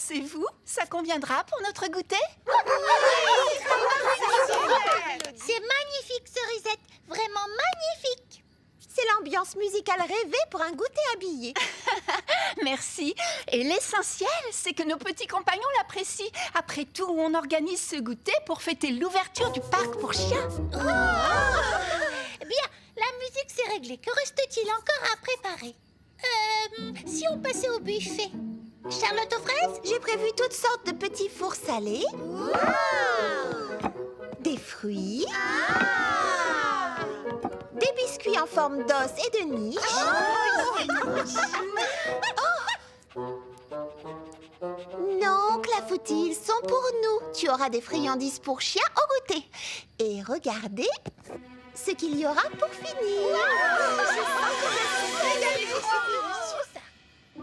pensez-vous? Ça conviendra pour notre goûter? C'est magnifique, Cerisette. Vraiment magnifique. C'est l'ambiance musicale rêvée pour un goûter habillé. Merci. Et l'essentiel, c'est que nos petits compagnons l'apprécient. Après tout, on organise ce goûter pour fêter l'ouverture du parc pour chiens. Bien, la musique c'est réglé. Que reste-t-il encore à préparer? Si on passait au buffet. Charlotte aux fraises? J'ai prévu toutes sortes de petits fours salés. Des fruits. Des biscuits en forme d'os et de niche. Non, Clafoutis, ils sont pour nous. Tu auras des friandises pour chiens au goûter. Et regardez ce qu'il y aura pour finir.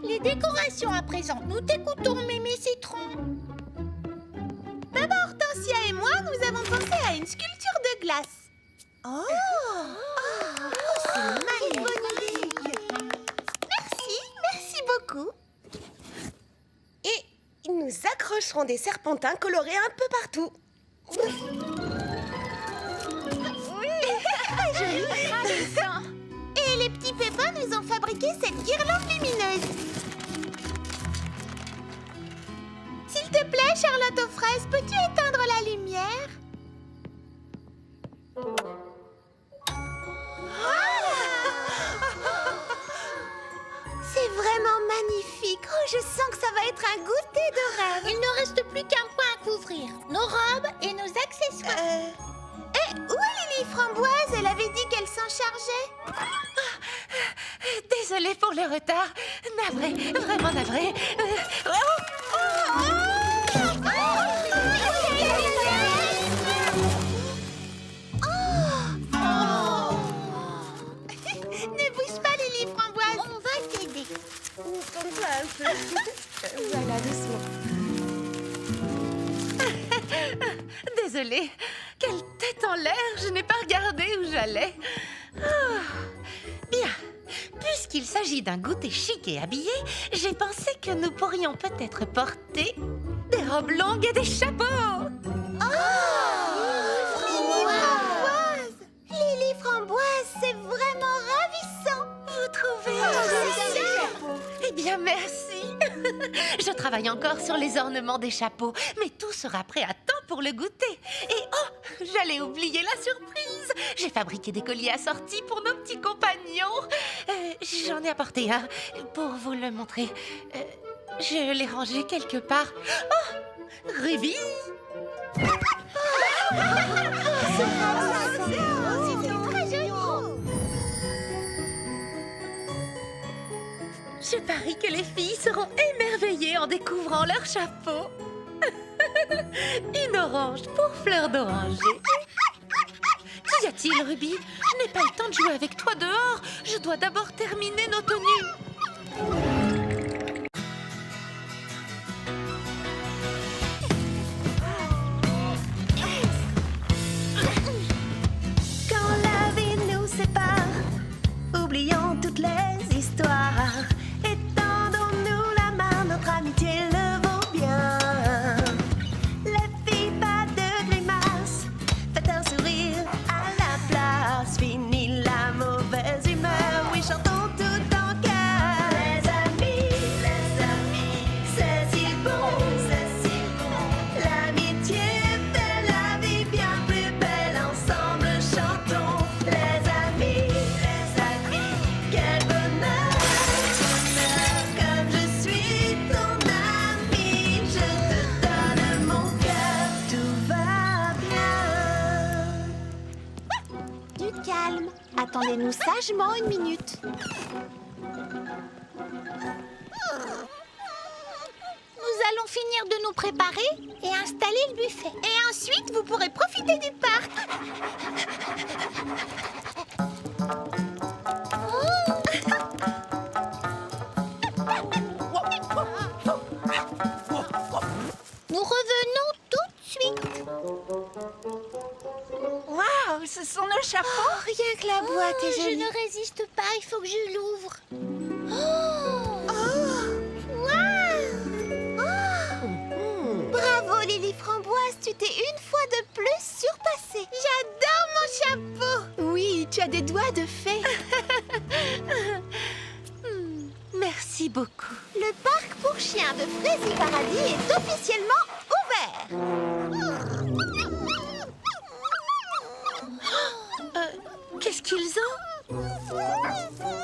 Les décorations à présent. Nous t'écoutons, Mémé Citron. Maman Hortensia et moi, nous avons pensé à une sculpture de glace. C'est magnifique. Merci beaucoup. Et nous accrocherons des serpentins colorés un peu partout. Et les petits pépins nous ont fabriqué cette guirlande lumineuse. S'il te plaît, Charlotte aux fraises, peux-tu éteindre la lumière? C'est vraiment magnifique. Oh, je sens que ça va être un goûter de rêve. Il ne reste plus qu'un point à couvrir. Nos robes et nos accessoires. Où est Lily Framboise? Elle avait dit qu'elle s'en chargeait. Désolée pour le retard. Navrée, vraiment navrée. Ne bouge pas, Lily Framboise. On va t'aider. Voilà, doucement. Désolée. Quelle tête en l'air. Je n'ai pas regardé où j'allais. Bien. Puisqu'il s'agit d'un goûter chic et habillé, j'ai pensé que nous pourrions peut-être porter des robes longues et des chapeaux. Lily Framboise, c'est vraiment ravissant. Vous trouvez? Eh bien, merci. Je travaille encore sur les ornements des chapeaux, mais tout sera prêt à temps pour le goûter. Et j'allais oublier la surprise. J'ai fabriqué des colliers assortis pour nos petits compagnons. J'en ai apporté un pour vous le montrer. Je l'ai rangé quelque part. Oh, Ruby! Je parie que les filles seront émerveillées en découvrant leur chapeau. Une orange pour fleur d'oranger. Qu'y a-t-il, Ruby? Je n'ai pas le temps de jouer avec toi dehors. Je dois d'abord terminer nos tenues. Quand la vie nous sépare, oublions toutes les histoires. Étendons-nous la main, notre amitié le vaut bien. Les filles, pas de grimace, faites un sourire à la place. Fini la mauvaise humeur, oui, chantons tout en cœur. Les amis, c'est si bon, L'amitié fait la vie bien plus belle, ensemble chantons. Les amis, quel bonheur, comme je suis ton ami, je te donne mon cœur, tout va bien. Du calme, attendez-nous sagement une minute. Nous allons finir de nous préparer et installer le buffet. Et ensuite, vous pourrez profiter du parc. Nous revenons tout de suite. Waouh, ce sont nos chapeaux. Rien que la boîte est Je jolie. ne résiste pas, il faut que je l'ouvre. Waouh! Perly Framboise, tu t'es une fois de plus surpassée. J'adore mon chapeau. Oui, tu as des doigts de fée. Merci beaucoup. Le parc pour chiens de Frézy Paradis est officiellement ouvert. Qu'est-ce qu'ils ont?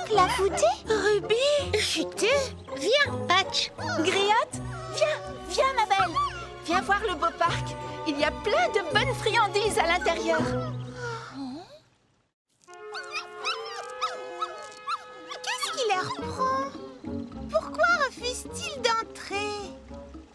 Clafouté? Ruby? Chuté? Viens, Patch. Griotte, viens ma belle. Viens voir le beau parc. Il y a plein de bonnes friandises à l'intérieur. Qu'est-ce qui leur prend? Pourquoi refusent-ils d'entrer?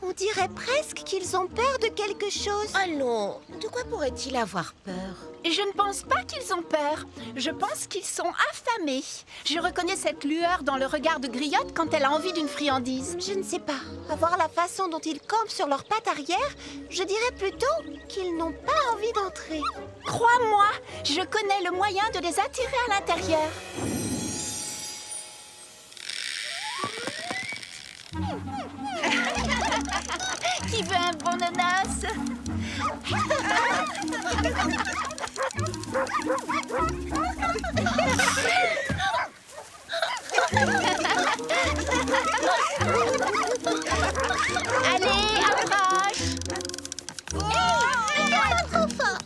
On dirait presque qu'ils ont peur de quelque chose. Allons, de quoi pourrait-il avoir peur? Et je ne pense pas qu'ils ont peur. Je pense qu'ils sont affamés. Je reconnais cette lueur dans le regard de Griotte quand elle a envie d'une friandise. Je ne sais pas. À voir la façon dont ils campent sur leurs pattes arrière, je dirais plutôt qu'ils n'ont pas envie d'entrer. Crois-moi, je connais le moyen de les attirer à l'intérieur. Qui veut un bon nonos? Allez, approche! Trop fort.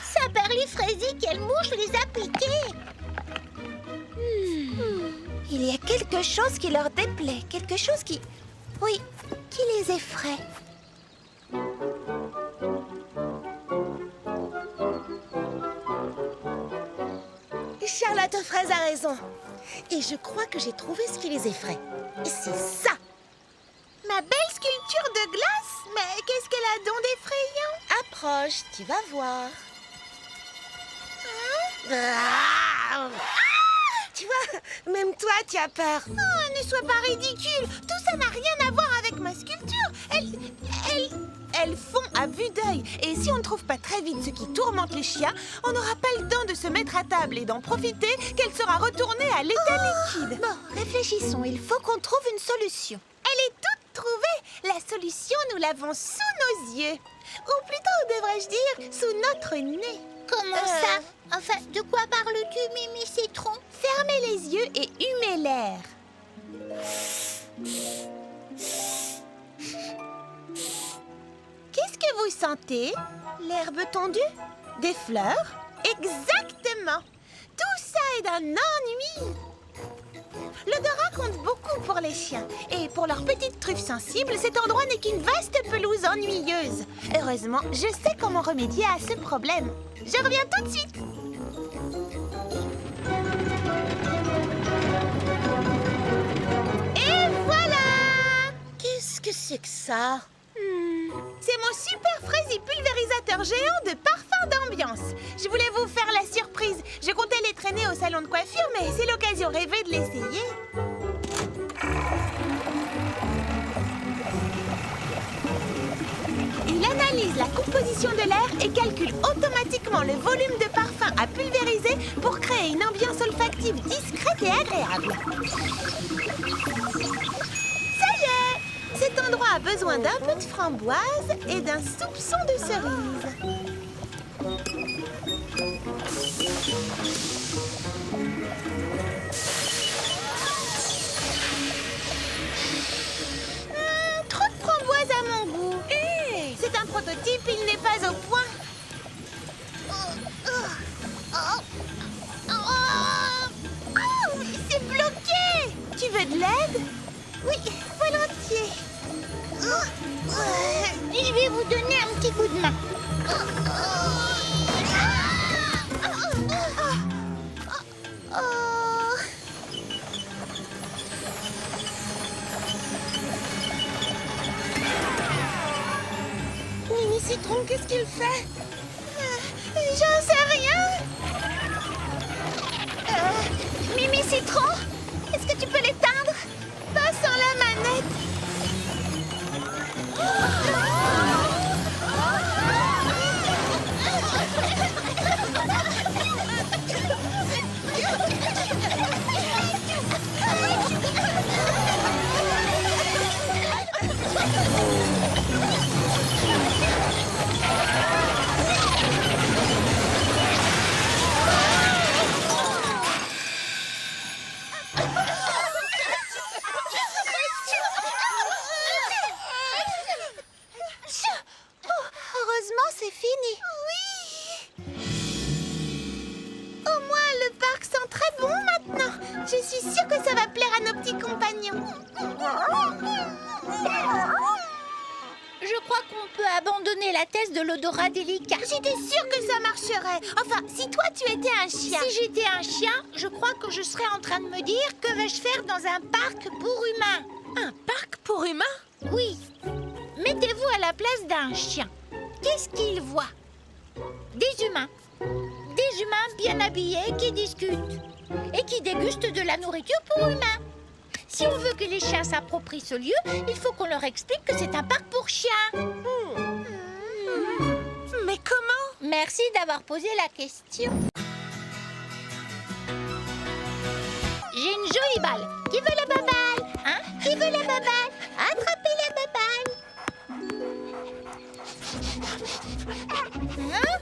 Ça Perly Frézy, quelle mouche les a piqués. Il y a quelque chose qui leur déplaît, quelque chose qui... Oui, qui les effraie. Charlotte aux fraises a raison. Et je crois que j'ai trouvé ce qui les effraie. Et c'est ça! Ma belle sculpture de glace? Mais qu'est-ce qu'elle a donc d'effrayant? Approche, tu vas voir. Tu vois, même toi, tu as peur. Oh, ne sois pas ridicule. Tout ça n'a rien à voir avec ma sculpture. Elles font à vue d'œil. Et si on ne trouve pas très vite ce qui tourmente les chiens, on n'aura pas le temps de se mettre à table et d'en profiter qu'elle sera retournée à l'état liquide. Bon, réfléchissons. Il faut qu'on trouve une solution. Elle est toute trouvée. La solution, nous l'avons sous nos yeux. Ou plutôt, devrais-je dire, sous notre nez. Comment ça? Enfin, de quoi parles-tu, Mimi Citron? Fermez les yeux et humez l'air. Qu'est-ce que vous sentez? L'herbe tondue? Des fleurs? Exactement! Tout ça est d'un ennui! L'odorat compte beaucoup pour les chiens. Et pour leurs petites truffes sensibles, cet endroit n'est qu'une vaste pelouse ennuyeuse. Heureusement, je sais comment remédier à ce problème. Je reviens tout de suite! Et voilà! Qu'est-ce que c'est que ça? C'est mon super Frézy pulvérisateur géant de parfum d'ambiance. Je voulais vous faire la surprise. Je comptais les traîner au salon de coiffure, mais c'est l'occasion rêvée de l'essayer. Il analyse la composition de l'air et calcule automatiquement le volume de parfum à pulvériser pour créer une ambiance olfactive discrète et agréable. Cet endroit a besoin d'un peu de framboise et d'un soupçon de cerise. Trop de framboise à mon goût. C'est un prototype, il n'est pas au point. C'est bloqué. Tu veux de l'aide? Oui, volontiers. Je vais vous donner un petit coup de main. Mimi Citron, qu'est-ce qu'il fait? J'en sais rien. petit compagnon. Je crois qu'on peut abandonner la thèse de l'odorat délicat. J'étais sûre que ça marcherait. Enfin, si toi tu étais un chien. Si j'étais un chien, je crois que je serais en train de me dire que vais-je faire dans un parc pour humains. Un parc pour humains? Oui. Mettez-vous à la place d'un chien. Qu'est-ce qu'il voit? Des humains. Des humains bien habillés qui discutent et qui dégustent de la nourriture pour humains. Si on veut que les chiens s'approprient ce lieu, il faut qu'on leur explique que c'est un parc pour chiens. Mais comment? Merci d'avoir posé la question. J'ai une jolie balle. Qui veut la baballe? Hein? Qui veut la baballe? Attrapez la baballe. Hein?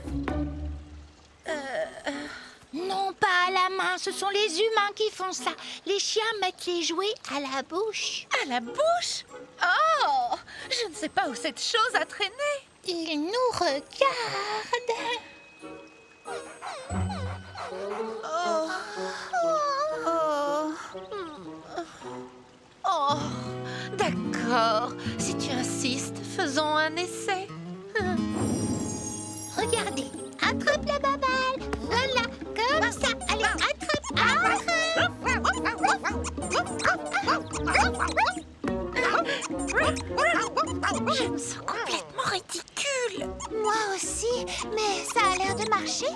Non, pas à la main. Ce sont les humains qui font ça. Les chiens mettent les jouets à la bouche. À la bouche? Oh! Je ne sais pas où cette chose a traîné. Ils nous regardent. Oh. Oh. D'accord. Si tu insistes, faisons un essai. Regardez, attrape la baballe. Voilà, comme ça. Allez, attrape. Je me sens complètement ridicule. Moi aussi, mais ça a l'air de marcher.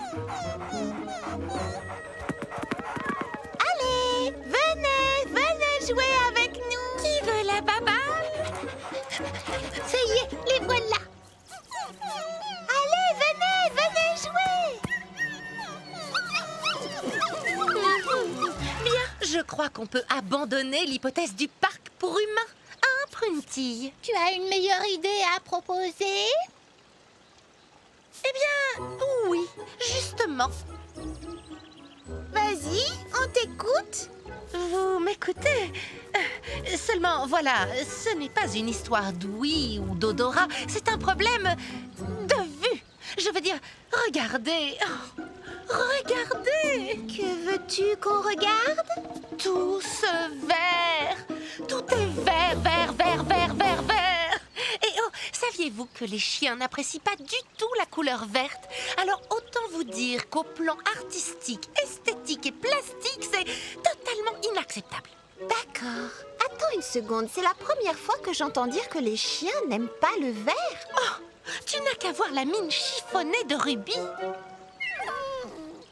Allez, venez jouer avec nous. Qui veut la baballe? Ça y est, les voilà. Allez, venez jouer. Bien, je crois qu'on peut abandonner l'hypothèse du parc pour humains. Hein, Prunty? Tu as une meilleure idée à proposer? Eh bien, oui, justement. Vas-y, on t'écoute. Vous m'écoutez? Seulement, voilà, ce n'est pas une histoire d'ouïe ou d'odorat, c'est un problème de vue. Je veux dire, regardez, oh, regardez. Que veux-tu qu'on regarde? Tout ce vert, tout est vert, vert, vert, vert, vert, vert. Et oh, saviez-vous que les chiens n'apprécient pas du tout la couleur verte? Alors autant vous dire qu'au plan artistique, esthétique et plastique, c'est totalement inacceptable. D'accord. Attends une seconde, c'est la première fois que j'entends dire que les chiens n'aiment pas le vert. Oh, tu n'as qu'à voir la mine chiffonnée de Ruby.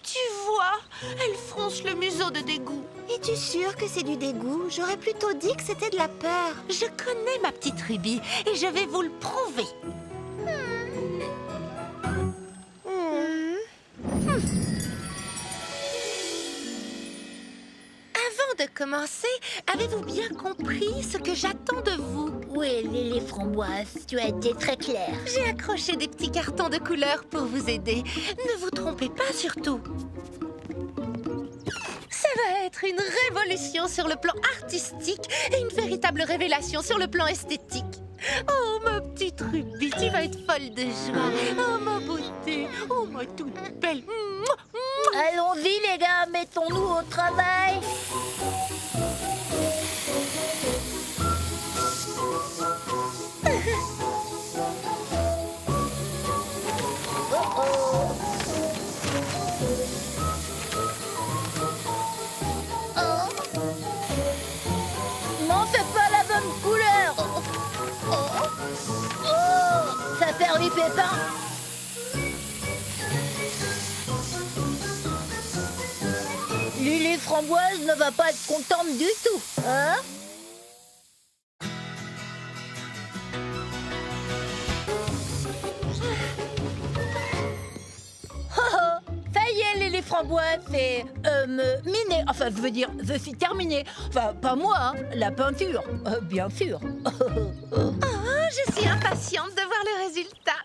Tu vois, elle fronce le museau de dégoût. Es-tu sûre que c'est du dégoût? J'aurais plutôt dit que c'était de la peur. Je connais ma petite Ruby et je vais vous le prouver. Avant de commencer, avez-vous bien compris ce que j'attends de vous? Oui, les framboises, tu as été très claire. J'ai accroché des petits cartons de couleurs pour vous aider. Ne vous trompez pas surtout. Ça va être une révolution sur le plan artistique et une véritable révélation sur le plan esthétique. Oh, ma petite Ruby, tu vas être folle de joie. Oh, ma beauté. Oh, ma toute belle. Mouah, mouah. Allons-y les gars, mettons-nous au travail. M'en fais pas la bonne couleur. Ça perd les pépins. Lily Framboise ne va pas être contente du tout, hein? Ça y est, Lily Framboise, c'est miné. Enfin, je veux dire, je suis terminée. Enfin, pas moi, hein, la peinture, bien sûr. Oh, je suis impatiente de voir le résultat.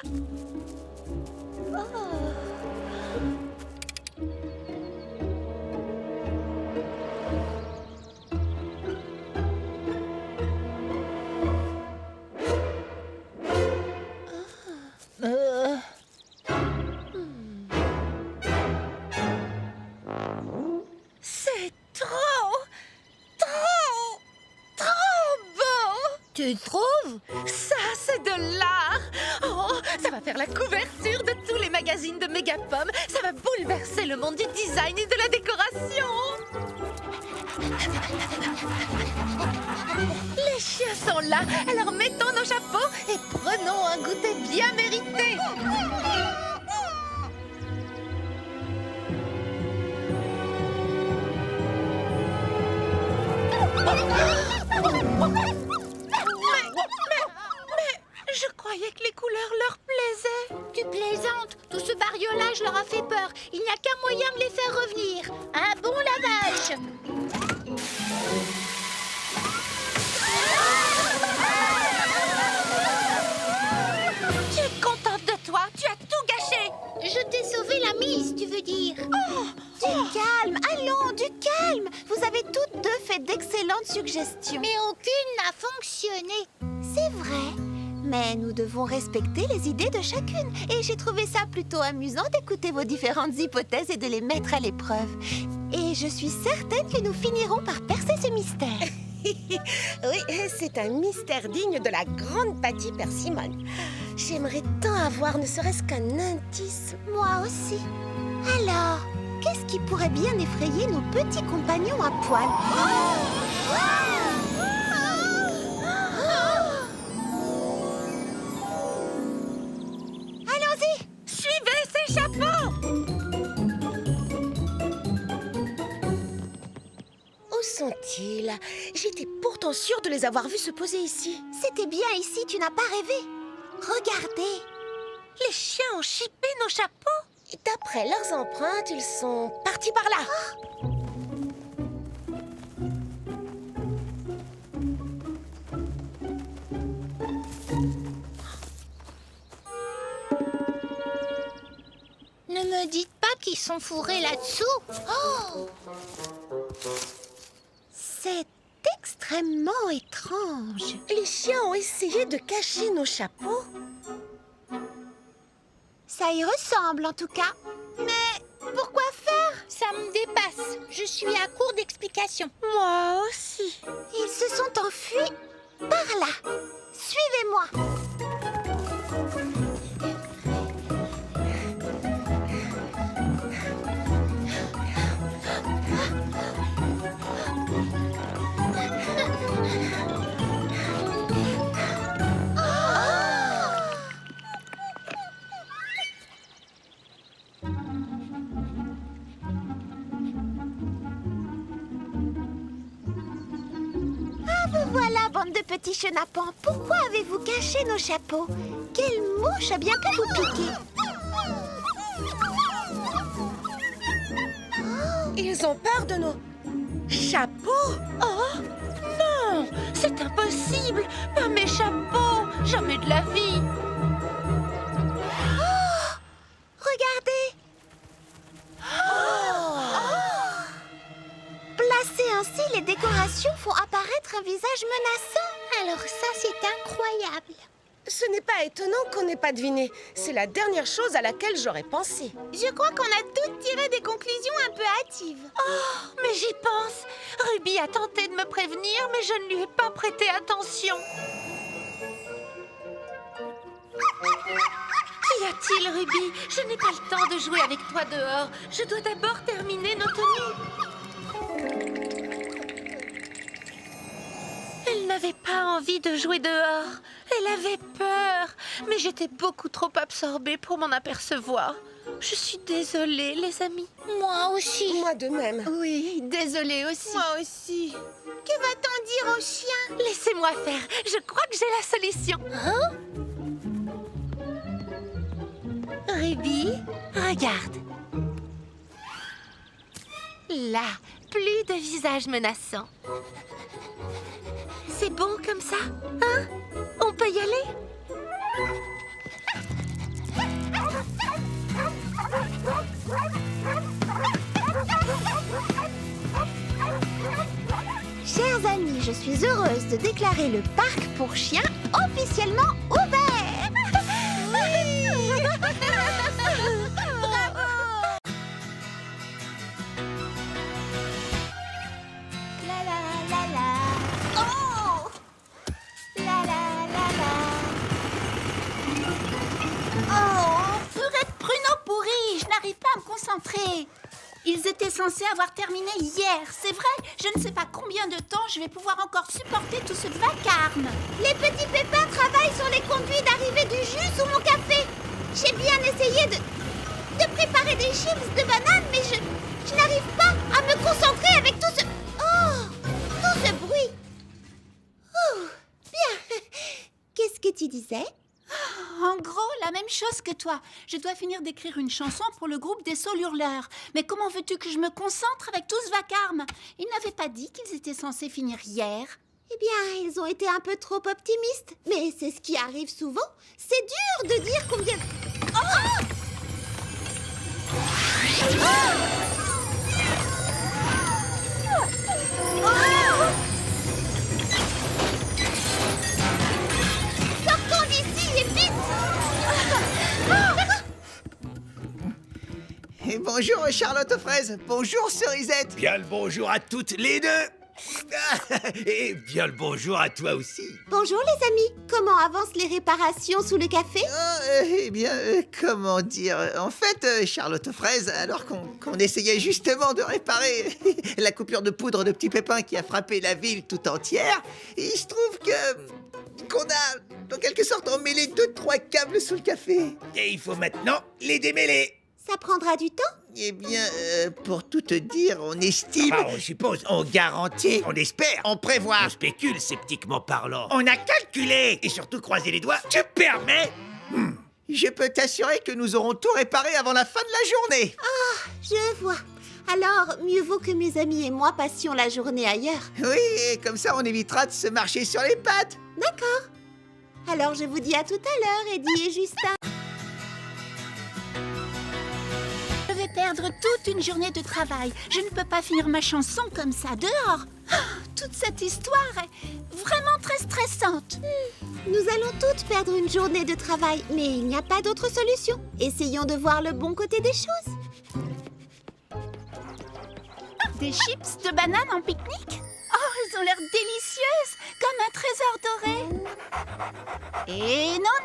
C'est trop, trop. Tu trouves? Ça, c'est de l'art! Oh, ça va faire la couverture de tous les magazines de Mégapom. Ça va bouleverser le monde du design et de la décoration. Les chiens sont là, alors mettons nos chapeaux et prenons un goûter bien mérité. Mais, je croyais que les couleurs leur plaisaient. Tu plaisantes. Tout ce bariolage leur a fait peur. Il n'y a qu'un moyen de les faire revenir. Un bon lavage. Tu es contente de toi? Tu as tout gâché. Je t'ai sauvé la mise, tu veux dire. Du calme, allons, du calme. Vous avez toutes deux fait d'excellentes suggestions. Mais aucune n'a fonctionné. C'est vrai, mais nous devons respecter les idées de chacune. Et j'ai trouvé ça plutôt amusant d'écouter vos différentes hypothèses et de les mettre à l'épreuve. Et je suis certaine que nous finirons par percer ce mystère. Oui, c'est un mystère digne de la grande Patty Persimmon. J'aimerais tant avoir ne serait-ce qu'un indice. Moi aussi. Alors, qu'est-ce qui pourrait bien effrayer nos petits compagnons à poil? Allons-y! Suivez ces chapeaux. Où sont-ils? J'étais pourtant sûre de les avoir vus se poser ici. C'était bien ici, tu n'as pas rêvé. Regardez. Les chiens ont chippé nos chapeaux. Et d'après leurs empreintes, ils sont partis par là. Ne me dites pas qu'ils sont fourrés là-dessous. Oh! C'est extrêmement étrange. Les chiens ont essayé de cacher nos chapeaux. Ça y ressemble en tout cas. Mais pourquoi faire? Ça me dépasse. Je suis à court d'explications. Moi aussi. Ils se sont enfuis par là. Suivez-moi. Vous voilà, bande de petits chenapans. Pourquoi avez-vous caché nos chapeaux? Quelle mouche a bien pu vous piquer? Ils ont peur de nos chapeaux. Oh non, c'est impossible. Pas mes chapeaux. Jamais de la vie. Regardez. Placées ainsi, les décorations font apparaître un visage menaçant. Alors ça, c'est incroyable. Ce n'est pas étonnant qu'on n'ait pas deviné. C'est la dernière chose à laquelle j'aurais pensé. Je crois qu'on a toutes tiré des conclusions un peu hâtives. Oh, mais j'y pense. Ruby a tenté de me prévenir, mais je ne lui ai pas prêté attention. Qu'y a-t-il, Ruby? Je n'ai pas le temps de jouer avec toi dehors. Je dois d'abord terminer nos tenues. Elle n'avait pas envie de jouer dehors. Elle avait peur. Mais j'étais beaucoup trop absorbée pour m'en apercevoir. Je suis désolée, les amis. Moi aussi. Moi de même. Oui, désolée aussi. Moi aussi. Que va-t-on dire aux chiens? Laissez-moi faire. Je crois que j'ai la solution. Ruby, regarde. Là, plus de visage menaçant. C'est bon comme ça, hein? On peut y aller? Chers amis, je suis heureuse de déclarer le parc pour chiens officiellement ouvert. La la la la. Oh! La Ils étaient censés avoir terminé hier, c'est vrai. Je ne sais pas combien de temps je vais pouvoir encore supporter tout ce vacarme. Les petits pépins travaillent sur les conduits d'arrivée du jus sous mon café. J'ai bien essayé de préparer des chips de banane, mais je n'arrive pas à me concentrer avec tout ce bruit. Oh, bien. Qu'est-ce que tu disais? En gros, la même chose que toi. Je dois finir d'écrire une chanson pour le groupe des Saules Hurleurs. Mais comment veux-tu que je me concentre avec tout ce vacarme? Ils n'avaient pas dit qu'ils étaient censés finir hier. Eh bien, ils ont été un peu trop optimistes. Mais c'est ce qui arrive souvent. C'est dur de dire combien... Oh! Sortons d'ici et vite! Et bonjour Charlotte aux fraises, bonjour Cerisette. Bien le bonjour à toutes les deux. Et bien le bonjour à toi aussi. Bonjour les amis, comment avancent les réparations sous le café? Eh bien, comment dire? En fait, Charlotte aux fraises, alors qu'on essayait justement de réparer la coupure de poudre de Petit Pépin qui a frappé la ville tout entière, il se trouve qu'on a, en quelque sorte, emmêlé 2-3 câbles sous le café. Et il faut maintenant les démêler. Ça prendra du temps? Eh bien, pour tout te dire, on estime... Enfin, on suppose, on garantit, on espère, On prévoit. on spécule sceptiquement parlant. On a calculé et surtout croisé les doigts. Tu permets? Je peux t'assurer que nous aurons tout réparé avant la fin de la journée. Je vois. Alors, mieux vaut que mes amis et moi passions la journée ailleurs. Oui, et comme ça, on évitera de se marcher sur les pattes. D'accord. Alors, je vous dis à tout à l'heure, Eddie et Justin. Je vais perdre toute une journée de travail. Je ne peux pas finir ma chanson comme ça dehors. Ah, toute cette histoire est vraiment très stressante. Nous allons toutes perdre une journée de travail, mais il n'y a pas d'autre solution. Essayons de voir le bon côté des choses. Des chips de banane en pique-nique? Oh, elles ont l'air délicieuses, comme un trésor doré. Et non,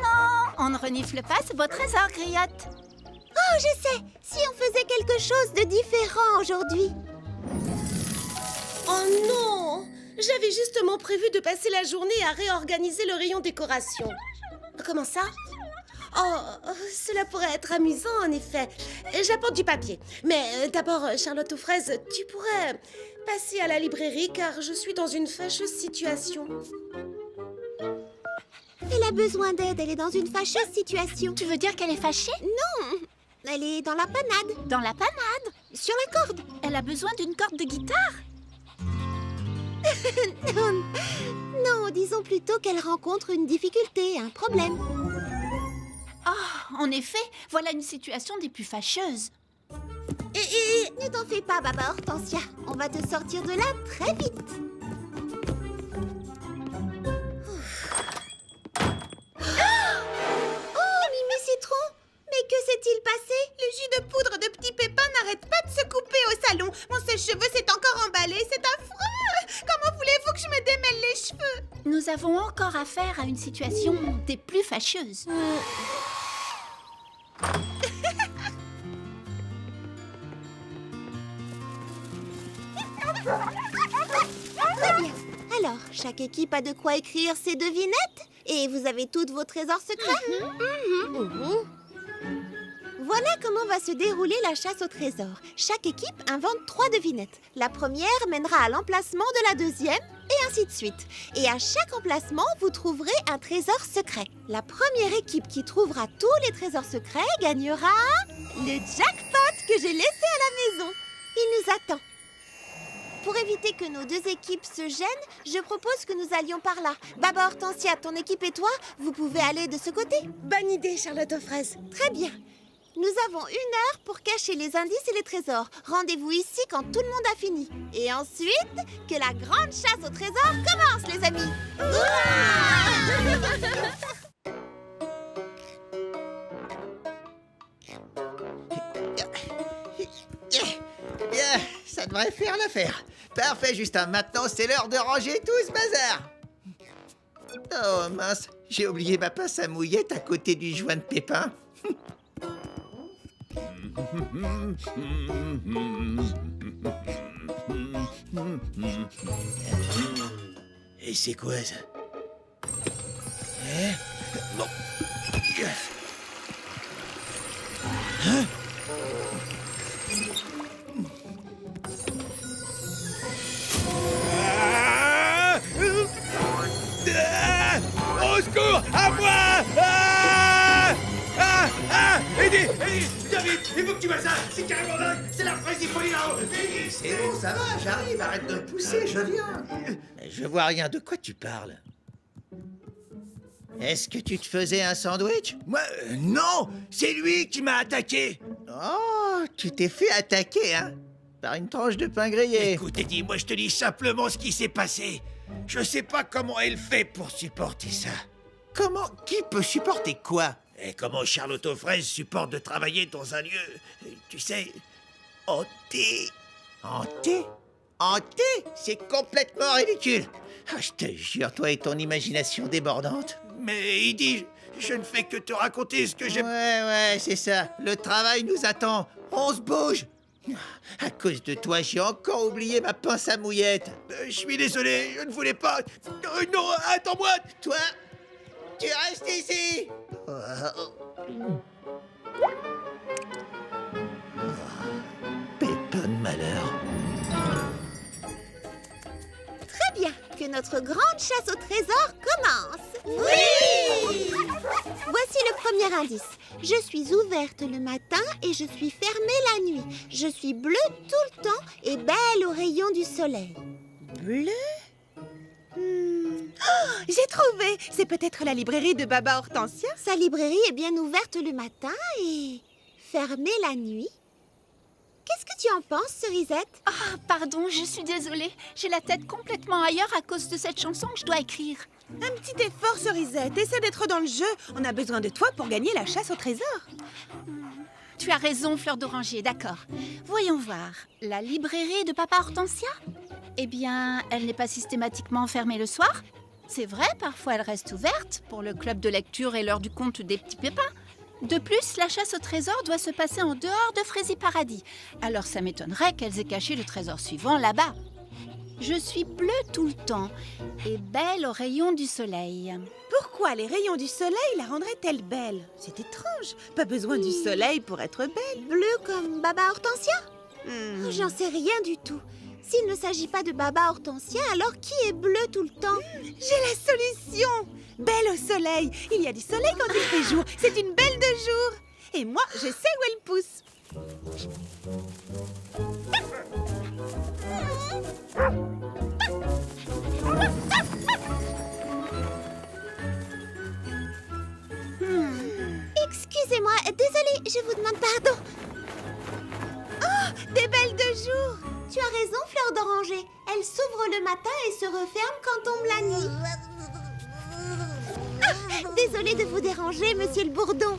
on ne renifle pas ce beau trésor, Griotte. Oh, je sais. Si on faisait quelque chose de différent aujourd'hui. Oh non! J'avais justement prévu de passer la journée à réorganiser le rayon décoration. Comment ça? Oh, cela pourrait être amusant en effet. J'apporte du papier. Mais d'abord, Charlotte aux fraises, tu pourrais passer à la librairie car je suis dans une fâcheuse situation. Elle a besoin d'aide, elle est dans une fâcheuse situation. Tu veux dire qu'elle est fâchée? Non, elle est dans la panade, Dans la panade? sur la corde. Elle a besoin d'une corde de guitare? Non, disons plutôt qu'elle rencontre une difficulté, un problème. Oh, en effet, voilà une situation des plus fâcheuses. Ne t'en fais pas, Baba Hortensia. On va te sortir de là très vite. Oh, Mimi Citron! Mais que s'est-il passé? Le jus de poudre de Petit Pépin n'arrête pas de se couper au salon. Mon sèche-cheveux s'est encore emballé, c'est affreux! Comment voulez-vous que je me démêle les cheveux? Nous avons encore affaire à une situation des plus fâcheuses. Très bien. Alors, chaque équipe a de quoi écrire ses devinettes? Et vous avez toutes vos trésors secrets? Voilà comment va se dérouler la chasse au trésor. Chaque équipe invente 3 devinettes. La première mènera à l'emplacement de la deuxième, et ainsi de suite. Et à chaque emplacement, vous trouverez un trésor secret. La première équipe qui trouvera tous les trésors secrets gagnera le jackpot que j'ai laissé à la maison. Il nous attend. Pour éviter que nos deux équipes se gênent, je propose que nous allions par là. Baba Hortensia, ton équipe et toi, vous pouvez aller de ce côté. Bonne idée, Charlotte aux fraises. Très bien. Nous avons 1 heure pour cacher les indices et les trésors. Rendez-vous ici quand tout le monde a fini. Et ensuite, que la grande chasse au trésor commence, les amis. Bien, ça devrait faire l'affaire. Parfait, Justin. Maintenant, c'est l'heure de ranger tout ce bazar. Oh mince, j'ai oublié ma pince à mouillette à côté du joint de Pépin. Et c'est quoi ça? Hein? Non. Hein? Au secours! À moi! Aidez! David, il faut que tu vois ça! C'est carrément dingue! C'est la fraise folie là-haut! C'est bon, ça va, j'arrive, arrête de me pousser, je viens. Je vois rien, de quoi tu parles? Est-ce que tu te faisais un sandwich? Moi, non! C'est lui qui m'a attaqué! Oh, tu t'es fait attaquer, hein? Par une tranche de pain grillé. Écoute, Eddie, moi je te dis simplement ce qui s'est passé. Je sais pas comment elle fait pour supporter ça. Comment? Qui peut supporter quoi? Et comment Charlotte aux fraises supporte de travailler dans un lieu, tu sais, hanté. Hanté? Hanté? C'est complètement ridicule. Ah, je te jure, toi et ton imagination débordante. Mais Eddie, je ne fais que te raconter ce que j'ai... Ouais, c'est ça. Le travail nous attend. On se bouge. À cause de toi, j'ai encore oublié ma pince à mouillette. Je suis désolé, je ne voulais pas... non, attends-moi. Toi, tu restes ici. Pépin de malheur. Très bien, que notre grande chasse au trésor commence. Oui! Voici le premier indice. Je suis ouverte le matin et je suis fermée la nuit. Je suis bleue tout le temps et belle aux rayons du soleil. Bleu? Oh, j'ai trouvé! C'est peut-être la librairie de Baba Hortensia? Sa librairie est bien ouverte le matin et fermée la nuit. Qu'est-ce que tu en penses, Cerisette? Ah, pardon, je suis désolée. J'ai la tête complètement ailleurs à cause de cette chanson que je dois écrire. Un petit effort, Cerisette. Essaie d'être dans le jeu. On a besoin de toi pour gagner la chasse au trésor. Tu as raison, Fleur d'Oranger, d'accord. Voyons voir. La librairie de Papa Hortensia? Eh bien, elle n'est pas systématiquement fermée le soir. C'est vrai, parfois elle reste ouverte pour le club de lecture et l'heure du conte des petits pépins. De plus, la chasse au trésor doit se passer en dehors de Frézy Paradis. Alors ça m'étonnerait qu'elles aient caché le trésor suivant là-bas. Je suis bleue tout le temps et belle aux rayons du soleil. Pourquoi les rayons du soleil la rendraient-elles belle? C'est étrange. Pas besoin du soleil pour être belle. Bleue comme Baba Hortensia? Oh, j'en sais rien du tout. S'il ne s'agit pas de Baba Hortensia, alors qui est bleu tout le temps? J'ai la solution! Belle au soleil. Il y a du soleil quand il fait jour. C'est une belle de jour. Et moi, je sais où elle pousse. Excusez-moi, désolée, je vous demande pardon. Oh, des belles de jour. Tu as raison, Fleur d'Oranger. Elle s'ouvre le matin et se referme quand tombe la nuit. Désolée de vous déranger, monsieur le bourdon.